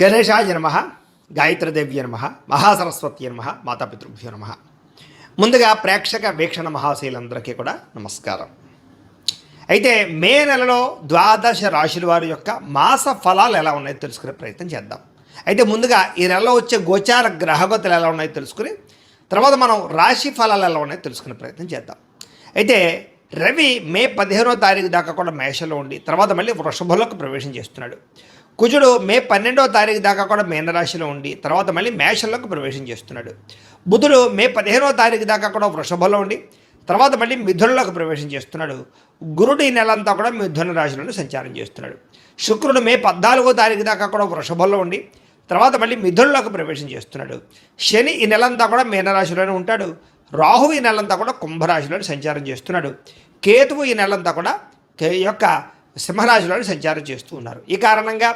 గణేశాయ నమ, గాయత్రీదేవ్య నమ, మహాసరస్వతి నమ, మాతాపితృభ్యో నమ. ముందుగా ప్రేక్షక వీక్షణ మహాశైలందరికీ కూడా నమస్కారం. అయితే మే నెలలో ద్వాదశ రాశుల వారి యొక్క మాస ఫలాలు ఎలా ఉన్నాయో తెలుసుకునే ప్రయత్నం చేద్దాం. అయితే ముందుగా ఈ నెలలో వచ్చే గోచార గ్రహగతులు ఎలా ఉన్నాయో తెలుసుకుని తర్వాత మనం రాశి ఫలాలు ఎలా ఉన్నాయో తెలుసుకునే ప్రయత్నం చేద్దాం. అయితే రవి మే 15వ తారీఖు దాకా కూడా మేషంలో ఉండి తర్వాత మళ్ళీ వృషభంలోకి ప్రవేశం చేస్తున్నాడు. కుజుడు మే 12వ తారీఖు దాకా కూడా మీనరాశిలో ఉండి తర్వాత మళ్ళీ మేషంలోకి ప్రవేశం చేస్తున్నాడు. బుధుడు మే 15వ తారీఖు దాకా కూడా వృషభంలో ఉండి తర్వాత మళ్ళీ మిథునంలోకి ప్రవేశం చేస్తున్నాడు. గురుడు ఈ నెలంతా కూడా మిథున రాశిలోనే సంచారం చేస్తున్నాడు. శుక్రుడు మే 14వ తారీఖు దాకా కూడా వృషభంలో ఉండి తర్వాత మళ్ళీ మిథునంలోకి ప్రవేశం చేస్తున్నాడు. శని ఈ నెలంతా కూడా మీనరాశిలోనే ఉంటాడు. రాహువు ఈ నెలంతా కూడా కుంభరాశిలోనే సంచారం చేస్తున్నాడు. కేతువు ఈ నెలంతా కూడా యొక్క సింహరాశిలోని సంచారం చేస్తూ ఉన్నారు. ఈ కారణంగా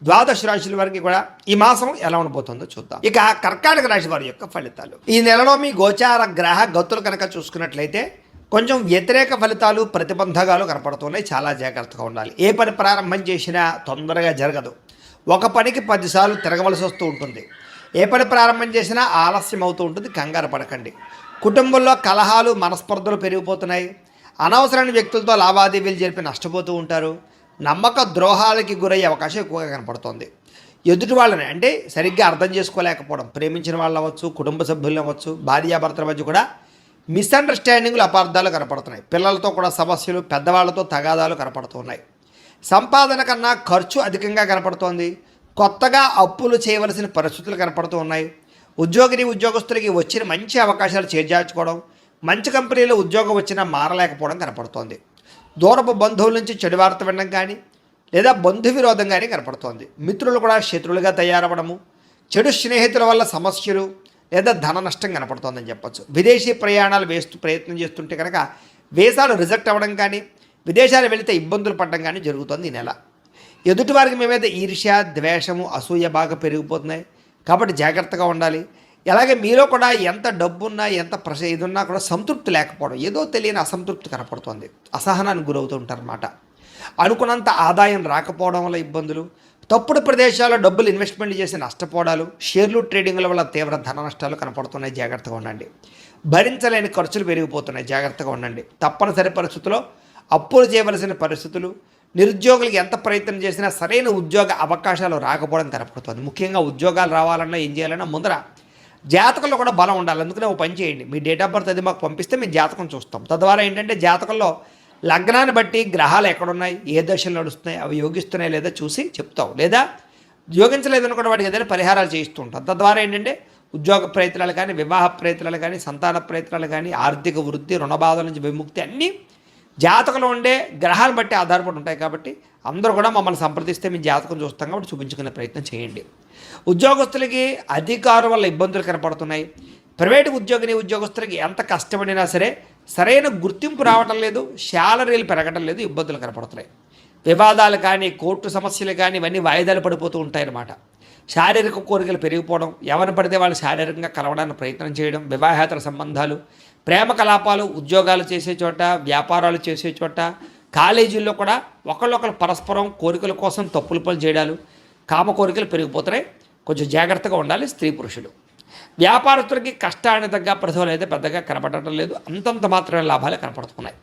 ద్వాదశ రాశుల వారికి కూడా ఈ మాసం ఎలా ఉండబోతుందో చూద్దాం. ఇక కర్కాటక రాశి వారి యొక్క ఫలితాలు. ఈ నెలలో మీ గోచార గ్రహ గతులు కనుక చూసుకున్నట్లయితే కొంచెం వ్యతిరేక ఫలితాలు ప్రతిబంధకాలు కనపడుతున్నాయి. చాలా జాగ్రత్తగా ఉండాలి. ఏ పని ప్రారంభం చేసినా తొందరగా జరగదు. ఒక పనికి 10 సార్లు తిరగవలసి వస్తూ ఉంటుంది. ఏ పని ప్రారంభం చేసినా ఆలస్యం అవుతూ ఉంటుంది. కంగారు పడకండి. కుటుంబంలో కలహాలు మనస్పర్ధలు పెరిగిపోతున్నాయి. అనవసరమైన వ్యక్తులతో లావాదేవీలు జరిపి నష్టపోతూ ఉంటారు. నమ్మక ద్రోహాలకి గురయ్యే అవకాశం ఎక్కువగా కనపడుతోంది. ఎదుటి వాళ్ళని అంటే సరిగ్గా అర్థం చేసుకోలేకపోవడం, ప్రేమించిన వాళ్ళు అవ్వచ్చు, కుటుంబ సభ్యులు అవ్వచ్చు, భార్యాభర్తల మధ్య కూడా మిస్అండర్స్టాండింగ్లు, అపార్థాలు కనపడుతున్నాయి. పిల్లలతో కూడా సమస్యలు, పెద్దవాళ్లతో తగాదాలు కనపడుతున్నాయి. సంపాదన కన్నా ఖర్చు అధికంగా కనపడుతోంది. కొత్తగా అప్పులు చేయవలసిన పరిస్థితులు కనపడుతూ ఉన్నాయి. ఉద్యోగస్తులకి వచ్చిన మంచి అవకాశాలు చేజార్చుకోవడం, మంచి కంపెనీలో ఉద్యోగం వచ్చినా మారలేకపోవడం కనపడుతోంది. దూరపు బంధువుల నుంచి చెడు వార్త వినడం కానీ లేదా బంధు విరోధం కానీ కనపడుతోంది. మిత్రులు కూడా శత్రువులుగా తయారవడము, చెడు స్నేహితుల వల్ల సమస్యలు లేదా ధన నష్టం కనపడుతోందని చెప్పచ్చు. విదేశీ ప్రయాణాలు ప్రయత్నం చేస్తుంటే కనుక వీసాలు రిజెక్ట్ అవ్వడం కానీ విదేశాలు వెళితే ఇబ్బందులు పడడం కానీ జరుగుతుంది ఈ నెల. ఎదుటివారికి మీ మీద ఈర్ష్య, ద్వేషము, అసూయ బాగా పెరిగిపోతున్నాయి. కాబట్టి జాగ్రత్తగా ఉండాలి. అలాగే మీలో కూడా ఎంత డబ్బున్నా ఎంత ఇదున్నా కూడా సంతృప్తి లేకపోవడం, ఏదో తెలియని అసంతృప్తి కనపడుతుంది. అసహనానికి గురవుతూ ఉంటారన్నమాట. అనుకున్నంత ఆదాయం రాకపోవడం వల్ల ఇబ్బందులు, తప్పుడు ప్రదేశాల్లో డబ్బులు ఇన్వెస్ట్మెంట్ చేసి నష్టపోవడాలు, షేర్లు ట్రేడింగ్ల వల్ల తీవ్ర ధన నష్టాలు కనపడుతున్నాయి. జాగ్రత్తగా ఉండండి. భరించలేని ఖర్చులు పెరిగిపోతున్నాయి. జాగ్రత్తగా ఉండండి. తప్పనిసరి పరిస్థితుల్లో అప్పులు చేయవలసిన పరిస్థితులు, నిరుద్యోగులకి ఎంత ప్రయత్నం చేసినా సరైన ఉద్యోగ అవకాశాలు రాకపోవడం కనపడుతుంది. ముఖ్యంగా ఉద్యోగాలు రావాలన్నా ఏం చేయాలన్నా ముందర జాతకంలో కూడా బలం ఉండాలి. అందుకనే ఒక పని చేయండి. మీ డేట్ ఆఫ్ బర్త్ అది మాకు పంపిస్తే మేము జాతకం చూస్తాం. తద్వారా ఏంటంటే జాతకంలో లగ్నాన్ని బట్టి గ్రహాలు ఎక్కడున్నాయి, ఏ దశలు నడుస్తున్నాయి, అవి యోగిస్తున్నాయి లేదా చూసి చెప్తాం. లేదా యోగించలేదనుకున్న వాటికి ఏదైనా పరిహారాలు చేయిస్తూ ఉంటాం. తద్వారా ఏంటంటే ఉద్యోగ ప్రయత్నాలు కానీ, వివాహ ప్రయత్నాలు కానీ, సంతాన ప్రయత్నాలు కానీ, ఆర్థిక వృద్ధి, రుణ బాధల నుంచి విముక్తి అన్నీ జాతకంలో ఉండే గ్రహాలను బట్టి ఆధారపడి ఉంటాయి. కాబట్టి అందరూ కూడా మమ్మల్ని సంప్రదిస్తే మేము జాతకం చూస్తాం కాబట్టి చూపించుకునే ప్రయత్నం చేయండి. ఉద్యోగస్తులకి అధికారుల వల్ల ఇబ్బందులు కనపడుతున్నాయి. ప్రైవేటు ఉద్యోగస్తులకి ఎంత కష్టపడినా సరే సరైన గుర్తింపు రావటం లేదు, శాలరీలు పెరగటం లేదు, ఇబ్బందులు కనపడుతున్నాయి. వివాదాలు కానీ, కోర్టు సమస్యలు కానీ ఇవన్నీ వాయిదాలు పడిపోతూ ఉంటాయన్నమాట. శారీరక కోరికలు పెరిగిపోవడం, ఎవరిని పడితే వాళ్ళు శారీరకంగా కలవడానికి ప్రయత్నం చేయడం, వివాహేతర సంబంధాలు, ప్రేమ కలాపాలు, ఉద్యోగాలు చేసే చోట, వ్యాపారాలు చేసే చోట, కాలేజీల్లో కూడా ఒకళ్ళొకరు పరస్పరం కోరికల కోసం తప్పులు పనులు చేయడాలు, కామ కోరికలు పెరిగిపోతున్నాయి. కొంచెం జాగ్రత్తగా ఉండాలి స్త్రీ పురుషులు. వ్యాపారస్తులకి కష్టానికి తగ్గ ప్రతిఫలం అయితే పెద్దగా కనపడటం లేదు. అంతంత మాత్రమే లాభాలు కనపడుతున్నాయి.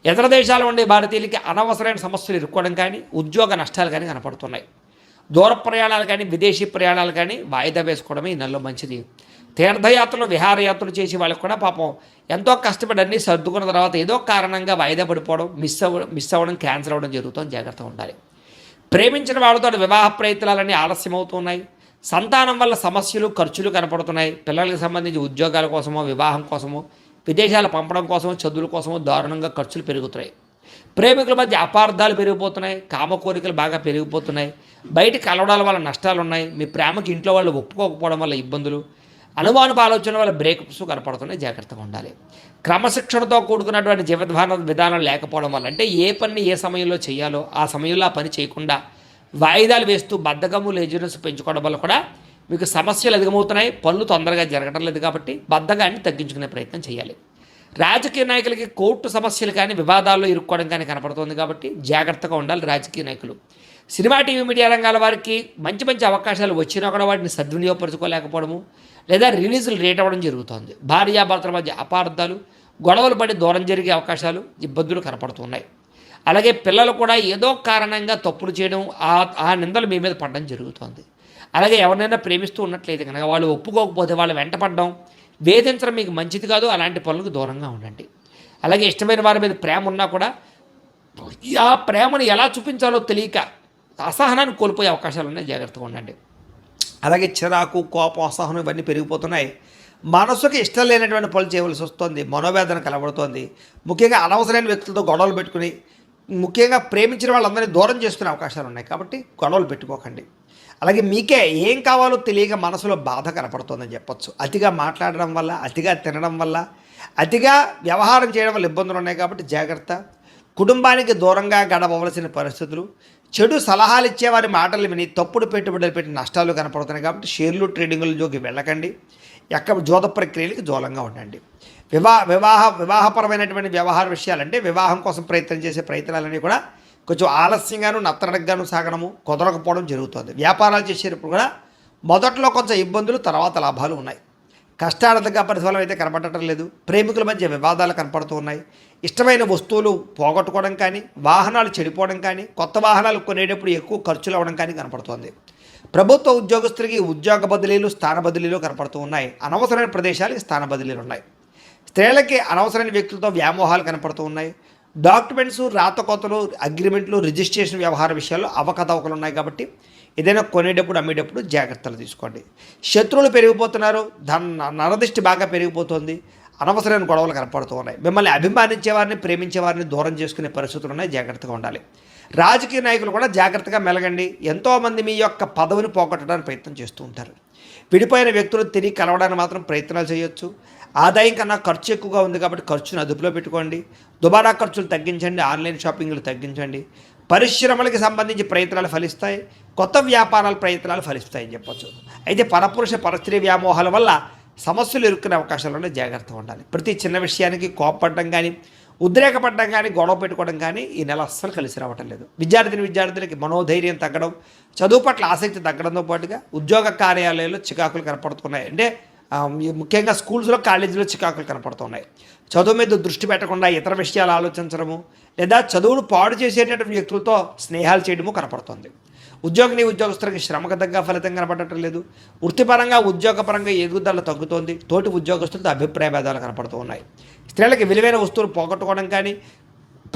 ఇతర దేశాలు ఉండే భారతీయులకి అనవసరమైన సమస్యలు ఇరుక్కోవడం కానీ, ఉద్యోగ నష్టాలు కానీ కనపడుతున్నాయి. దూర ప్రయాణాలు కానీ, విదేశీ ప్రయాణాలు కానీ వాయిదా వేసుకోవడమే ఈ నెలలో మంచిది. తీర్థయాత్రలు, విహారయాత్రలు చేసే వాళ్ళకి కూడా పాపం ఎంతో కష్టపడి అన్నీ సర్దుకున్న తర్వాత ఏదో కారణంగా వాయిదా పడిపోవడం, మిస్ అవ్వడం, క్యాన్సిల్ అవ్వడం జరుగుతుంది. జాగ్రత్తగా ఉండాలి. ప్రేమించిన వాళ్ళతో వివాహ ప్రయత్నాలన్నీ ఆలస్యం అవుతున్నాయి. సంతానం వల్ల సమస్యలు, ఖర్చులు కనపడుతున్నాయి. పిల్లలకు సంబంధించి ఉద్యోగాల కోసమో, వివాహం కోసమో, విదేశాలు పంపడం కోసమో, చదువుల కోసమో దారుణంగా ఖర్చులు పెరుగుతున్నాయి. ప్రేమికుల మధ్య అపార్థాలు పెరిగిపోతున్నాయి. కామ కోరికలు బాగా పెరిగిపోతున్నాయి. బయట కలవడాల వల్ల నష్టాలు ఉన్నాయి. మీ ప్రేమకి ఇంట్లో వాళ్ళు ఒప్పుకోకపోవడం వల్ల ఇబ్బందులు, అనుమానపు ఆలోచన వల్ల బ్రేకప్స్ కనపడుతున్నాయి. జాగ్రత్తగా ఉండాలి. క్రమశిక్షణతో కూడుకున్నటువంటి విధానం లేకపోవడం వల్ల, అంటే ఏ పని ఏ సమయంలో చేయాలో ఆ సమయంలో ఆ పని చేయకుండా వాయిదాలు వేస్తూ బద్ధకము, లేజినెస్ పెంచుకోవడం వల్ల కూడా మీకు సమస్యలు అధికమవుతున్నాయి. పనులు తొందరగా జరగడం లేదు. కాబట్టి బద్ధకాన్ని తగ్గించుకునే ప్రయత్నం చేయాలి. రాజకీయ నాయకులకి కోర్టు సమస్యలు కానీ, వివాదాల్లో ఇరుక్కోవడం కానీ కనపడుతుంది. కాబట్టి జాగ్రత్తగా ఉండాలి రాజకీయ నాయకులు. సినిమా టీవీ మీడియా రంగాల వారికి మంచి మంచి అవకాశాలు వచ్చినా కూడా వాటిని సద్వినియోగపరచుకోలేకపోవడము లేదా రిలీజులు రేట్ అవ్వడం జరుగుతుంది. భార్యాభర్తల మధ్య అపార్థాలు, గొడవలు పడి దూరం జరిగే అవకాశాలు, ఇబ్బందులు కనపడుతున్నాయి. అలాగే పిల్లలు కూడా ఏదో కారణంగా తప్పులు చేయడం, ఆ నిందలు మీ మీద పడడం జరుగుతుంది. అలాగే ఎవరినైనా ప్రేమిస్తూ ఉన్నట్లయితే కనుక వాళ్ళు ఒప్పుకోకపోతే వాళ్ళు వెంటపడడం, వేధించడం మీకు మంచిది కాదు. అలాంటి పనులకు దూరంగా ఉండండి. అలాగే ఇష్టమైన వారి మీద ప్రేమ ఉన్నా కూడా ఆ ప్రేమను ఎలా చూపించాలో తెలియక అసహనాన్ని కోల్పోయే అవకాశాలు ఉన్నాయి. జాగ్రత్తగా ఉండండి. అలాగే చిరాకు, కోపం, అసహనం ఇవన్నీ పెరిగిపోతున్నాయి. మనసుకి ఇష్టం లేనటువంటి పనులు చేయవలసి వస్తుంది. మనోవేదన కలబడుతోంది. ముఖ్యంగా అనవసరమైన వ్యక్తులతో గొడవలు పెట్టుకుని, ముఖ్యంగా ప్రేమించిన వాళ్ళందరినీ దూరం చేసుకునే అవకాశాలు ఉన్నాయి. కాబట్టి గొడవలు పెట్టుకోకండి. అలాగే మీకే ఏం కావాలో తెలియక మనసులో బాధ కనపడుతుందని చెప్పొచ్చు. అతిగా మాట్లాడడం వల్ల, అతిగా తినడం వల్ల, అతిగా వ్యవహారం చేయడం వల్ల ఇబ్బందులు ఉన్నాయి. కాబట్టి జాగ్రత్త. కుటుంబానికి దూరంగా గడపవలసిన పరిస్థితులు, చెడు సలహాలు ఇచ్చేవారి మాటలు విని తప్పుడు పెట్టుబడులు పెట్టి నష్టాలు కనపడుతున్నాయి. కాబట్టి షేర్లు, ట్రేడింగుల జోకి వెళ్ళకండి. ఎక్కడ జోద ప్రక్రియలకు దూరంగా ఉండండి. వివాహపరమైనటువంటి వ్యవహార విషయాలంటే వివాహం కోసం ప్రయత్నం చేసే ప్రయత్నాలన్నీ కూడా కొంచెం ఆలస్యంగాను, నత్తనడగ్గాను సాగడము, కుదరకపోవడం జరుగుతుంది. వ్యాపారాలు చేసేటప్పుడు కూడా మొదట్లో కొంచెం ఇబ్బందులు, తర్వాత లాభాలు ఉన్నాయి. కష్టార్థంగా పరిఫలం అయితే కనపడటం లేదు. ప్రేమికుల మధ్య వివాదాలు కనపడుతూ ఉన్నాయి. ఇష్టమైన వస్తువులు పోగొట్టుకోవడం కానీ, వాహనాలు చెడిపోవడం కానీ, కొత్త వాహనాలు కొనేటప్పుడు ఎక్కువ ఖర్చులు అవ్వడం కానీ కనపడుతోంది. ప్రభుత్వ ఉద్యోగస్తులకి ఉద్యోగ బదిలీలు, స్థాన బదిలీలు కనపడుతూ ఉన్నాయి. అనవసరమైన ప్రదేశాలకి స్థాన బదిలీలు ఉన్నాయి. స్త్రీలకి అనవసరమైన వ్యక్తులతో వ్యామోహాలు కనపడుతూ ఉన్నాయి. డాక్యుమెంట్స్, రాతకోతలు, అగ్రిమెంట్లు, రిజిస్ట్రేషన్ వ్యవహార విషయాల్లో అవకతవకలు ఉన్నాయి. కాబట్టి ఏదైనా కొనేటప్పుడు, అమ్మేటప్పుడు జాగ్రత్తలు తీసుకోండి. శత్రువులు పెరిగిపోతున్నారు. నరదిష్టి బాగా పెరిగిపోతుంది. అనవసరమైన గొడవలు కనపడుతూ ఉన్నాయి. మిమ్మల్ని అభిమానించేవారిని, ప్రేమించేవారిని దూరం చేసుకునే పరిస్థితులు ఉన్నాయి. జాగ్రత్తగా ఉండాలి. రాజకీయ నాయకులు కూడా జాగ్రత్తగా మెలగండి. ఎంతోమంది మీ యొక్క పదవిని పోగొట్టడానికి ప్రయత్నం చేస్తూ ఉంటారు. విడిపోయిన వ్యక్తులు తిరిగి కలవడానికి మాత్రం ప్రయత్నాలు చేయొచ్చు. ఆదాయం కన్నా ఖర్చు ఎక్కువగా ఉంది కాబట్టి ఖర్చును అదుపులో పెట్టుకోండి. దుబారా ఖర్చులు తగ్గించండి. ఆన్లైన్ షాపింగ్లు తగ్గించండి. పరిశ్రమలకి సంబంధించి ప్రయత్నాలు ఫలిస్తాయి. కొత్త వ్యాపారాల ప్రయత్నాలు ఫలిస్తాయని చెప్పొచ్చు. అయితే పరపురుష పరస్త్రీ వ్యామోహాల వల్ల సమస్యలు ఇరుక్కునే అవకాశాలను జాగ్రత్తగా ఉండాలి. ప్రతి చిన్న విషయానికి కోపపడడం కానీ, ఉద్రేకపడడం కానీ, గొడవ పెట్టుకోవడం కానీ ఈ నెల అస్సలు కలిసి రావటం లేదు. విద్యార్థులకి మనోధైర్యం తగ్గడం, చదువు పట్ల ఆసక్తి తగ్గడంతో పాటుగా ఉద్యోగ కార్యాలయాల్లో చికాకులు కనపడుతున్నాయి. అంటే ముఖ్యంగా స్కూల్స్లో, కాలేజీలో చికాకులు కనపడుతున్నాయి. చదువు మీద దృష్టి పెట్టకుండా ఇతర విషయాలు ఆలోచించడము, లేదా చదువును పాడు చేసేటటువంటి వ్యక్తులతో స్నేహాలు చేయడము కనపడుతుంది. ఉద్యోగస్తులకి శ్రమకు తగ్గ ఫలితం కనపడటం లేదు. వృత్తిపరంగా, ఉద్యోగపరంగా ఎదుగుదల తగ్గుతోంది. తోటి ఉద్యోగస్తులతో అభిప్రాయ భేదాలు కనపడుతూ ఉన్నాయి. స్త్రీలకి విలువైన వస్తువులు పోగొట్టుకోవడం కానీ,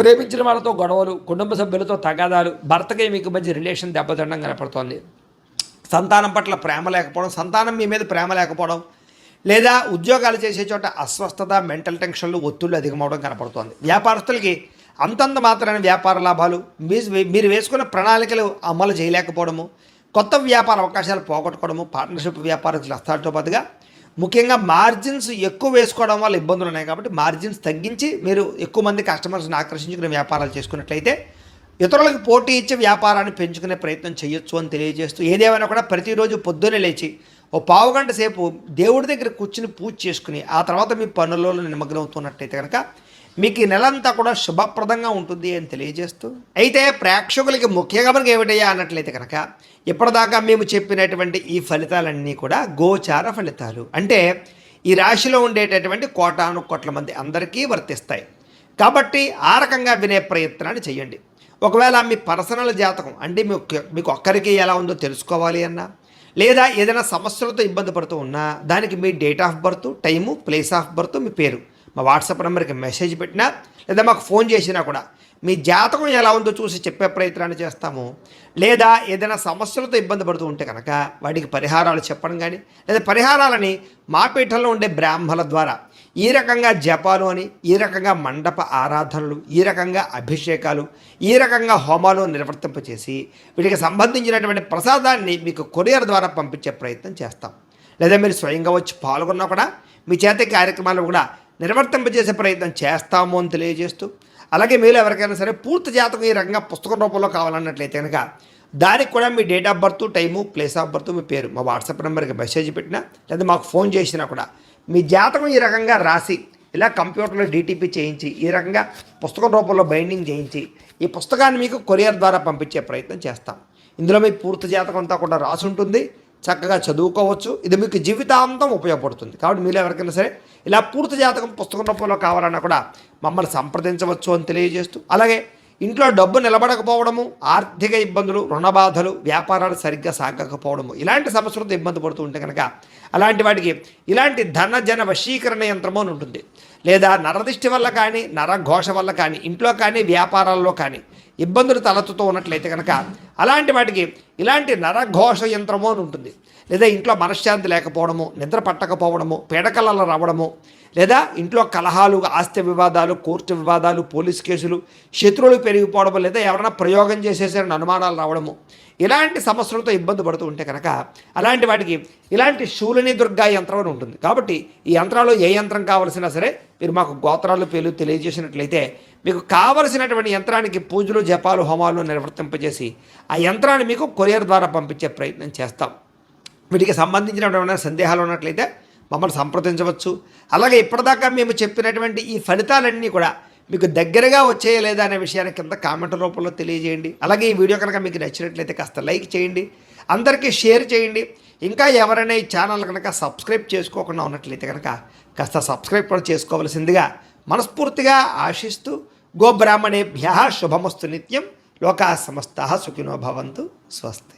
ప్రేమించిన వాళ్ళతో గొడవలు, కుటుంబ సభ్యులతో తగాదాలు, భర్తకి మీకు మధ్య రిలేషన్ దెబ్బతినడం కనపడుతోంది. సంతానం పట్ల ప్రేమ లేకపోవడం, సంతానం మీ మీద ప్రేమ లేకపోవడం, లేదా ఉద్యోగాలు చేసే చోట అస్వస్థత, మెంటల్ టెన్షన్లు, ఒత్తిళ్లు అధికమవడం కనపడుతోంది. వ్యాపారస్తులకి అంతంత మాత్రమైన వ్యాపార లాభాలు, మీరు వేసుకున్న ప్రణాళికలు అమలు చేయలేకపోవడము, కొత్త వ్యాపార అవకాశాలు పోగొట్టుకోవడము, పార్ట్నర్షిప్ వ్యాపారస్తులు నష్టాలతో పాటుగా ముఖ్యంగా మార్జిన్స్ ఎక్కువ వేసుకోవడం వల్ల ఇబ్బందులు ఉన్నాయి. కాబట్టి మార్జిన్స్ తగ్గించి మీరు ఎక్కువ మంది కస్టమర్స్ని ఆకర్షించుకునే వ్యాపారాలు చేసుకున్నట్లయితే ఇతరులకు పోటీ ఇచ్చే వ్యాపారాన్ని పెంచుకునే ప్రయత్నం చేయొచ్చు అని తెలియజేస్తూ, ఏదేమైనా కూడా ప్రతిరోజు పొద్దున్నే లేచి ఓ పావుగంట సేపు దేవుడి దగ్గర కూర్చుని పూజ చేసుకుని ఆ తర్వాత మీ పనులలో నిమగ్నమవుతున్నట్టయితే కనుక మీకు ఈ నెలంతా కూడా శుభప్రదంగా ఉంటుంది అని తెలియజేస్తూ, అయితే ప్రేక్షకులకి ముఖ్యంగా మనకి ఏమిటయ్యా అన్నట్లయితే కనుక ఇప్పటిదాకా మేము చెప్పినటువంటి ఈ ఫలితాలన్నీ కూడా గోచార ఫలితాలు. అంటే ఈ రాశిలో ఉండేటటువంటి కోటాను కోట్ల మంది అందరికీ వర్తిస్తాయి. కాబట్టి ఆ రకంగా వినే ప్రయత్నాన్ని చేయండి. ఒకవేళ మీ పర్సనల్ జాతకం అంటే మీకు ఒక్కరికి ఎలా ఉందో తెలుసుకోవాలి అన్నా, లేదా ఏదైనా సమస్యలతో ఇబ్బంది పడుతూ ఉన్నా దానికి మీ date of birth, time, place of birth, మీ పేరు మా వాట్సాప్ నెంబర్కి మెసేజ్ పెట్టినా లేదా మాకు ఫోన్ చేసినా కూడా మీ జాతకం ఎలా ఉందో చూసి చెప్పే ప్రయత్నాన్ని చేస్తాము. లేదా ఏదైనా సమస్యలతో ఇబ్బంది పడుతూ ఉంటే కనుక వాటికి పరిహారాలు చెప్పడం కానీ, లేదా పరిహారాలని మా పీఠంలో ఉండే బ్రాహ్మణుల ద్వారా ఈ రకంగా జపాలు అని, ఈ రకంగా మండప ఆరాధనలు, ఈ రకంగా అభిషేకాలు, ఈ రకంగా హోమాలు నిర్వర్తింపచేసి వీటికి సంబంధించినటువంటి ప్రసాదాన్ని మీకు కొరియర్ ద్వారా పంపించే ప్రయత్నం చేస్తాం. లేదా మీరు స్వయంగా వచ్చి పాల్గొన్నా కూడా మీ చేత కార్యక్రమాలు కూడా నిర్వర్తింపజేసే ప్రయత్నం చేస్తాము అని తెలియజేస్తూ, అలాగే మీరు ఎవరికైనా సరే పూర్తి జాతకం ఈ రకంగా పుస్తకం రూపంలో కావాలన్నట్లయితే కనుక దానికి కూడా మీ date of birth, time, place of birth, మీ పేరు మా వాట్సాప్ నెంబర్కి మెసేజ్ పెట్టినా లేదా మాకు ఫోన్ చేసినా కూడా మీ జాతకం ఈ రకంగా రాసి ఇలా కంప్యూటర్లో డీటీపీ చేయించి ఈ రకంగా పుస్తకం రూపంలో బైండింగ్ చేయించి ఈ పుస్తకాన్ని మీకు కొరియర్ ద్వారా పంపించే ప్రయత్నం చేస్తాం. ఇందులో మీ పూర్తి జాతకం అంతా కూడా రాసి ఉంటుంది, చక్కగా చదువుకోవచ్చు. ఇది మీకు జీవితాంతం ఉపయోగపడుతుంది. కాబట్టి మీరు ఎవరికైనా సరే ఇలా పూర్తి జాతకం పుస్తకం రూపంలో కావాలన్నా కూడా మమ్మల్ని సంప్రదించవచ్చు అని తెలియజేస్తూ, అలాగే ఇంట్లో డబ్బు నిలబడకపోవడము, ఆర్థిక ఇబ్బందులు, రుణ బాధలు, వ్యాపారాలు సరిగ్గా సాగకపోవడము, ఇలాంటి సమస్యలతో ఇబ్బంది పడుతూ ఉంటే కనుక అలాంటి వాటికి ఇలాంటి ధనజన వశీకరణ యంత్రము అని ఉంటుంది. లేదా నరదిష్టి వల్ల కానీ, నరఘోష వల్ల కానీ, ఇంట్లో కానీ వ్యాపారాల్లో కానీ ఇబ్బందులు తలెత్తుతూ ఉన్నట్లయితే కనుక అలాంటి వాటికి ఇలాంటి నరఘోష యంత్రము అని ఉంటుంది. లేదా ఇంట్లో మనశ్శాంతి లేకపోవడము, నిద్ర పట్టకపోవడము, పీడకలలు రావడము, లేదా ఇంట్లో కలహాలు, ఆస్తి వివాదాలు, కోర్టు వివాదాలు, పోలీస్ కేసులు, శత్రువులు పెరిగిపోవడము, లేదా ఎవరైనా ప్రయోగం చేసేసారని అనుమానాలు రావడము, ఇలాంటి సమస్యలతో ఇబ్బంది పడుతూ ఉంటే కనుక అలాంటి వాటికి ఇలాంటి శూలిని దుర్గా యంత్రం అని ఉంటుంది. కాబట్టి ఈ యంత్రాలు ఏ యంత్రం కావలసినా సరే మీరు మాకు గోత్రాలు పేర్లు తెలియజేసినట్లయితే మీకు కావలసినటువంటి యంత్రానికి పూజలు, జపాలు, హోమాలు నిర్వర్తింపజేసి ఆ యంత్రాన్ని మీకు కొరియర్ ద్వారా పంపించే ప్రయత్నం చేస్తాం. వీటికి సంబంధించినటువంటి సందేహాలు ఉన్నట్లయితే మమ్మల్ని సంప్రదించవచ్చు. అలాగే ఇప్పటిదాకా మేము చెప్పినటువంటి ఈ ఫలితాలన్నీ కూడా మీకు దగ్గరగా వచ్చేయ లేదా అనే విషయాన్ని కింద కామెంట్ రూపంలో తెలియజేయండి. అలాగే ఈ వీడియో కనుక మీకు నచ్చినట్లయితే కాస్త లైక్ చేయండి, అందరికీ షేర్ చేయండి. ఇంకా ఎవరైనా ఈ ఛానల్ కనుక సబ్స్క్రైబ్ చేసుకోకుండా ఉన్నట్లయితే కనుక కాస్త సబ్స్క్రైబ్ కూడా చేసుకోవలసిందిగా మనస్ఫూర్తిగా ఆశిస్తూ, గోబ్రాహ్మణేభ్యః శుభమస్తు నిత్యం, లోకాః సమస్తాః సుఖినో భవంతు, స్వస్తి.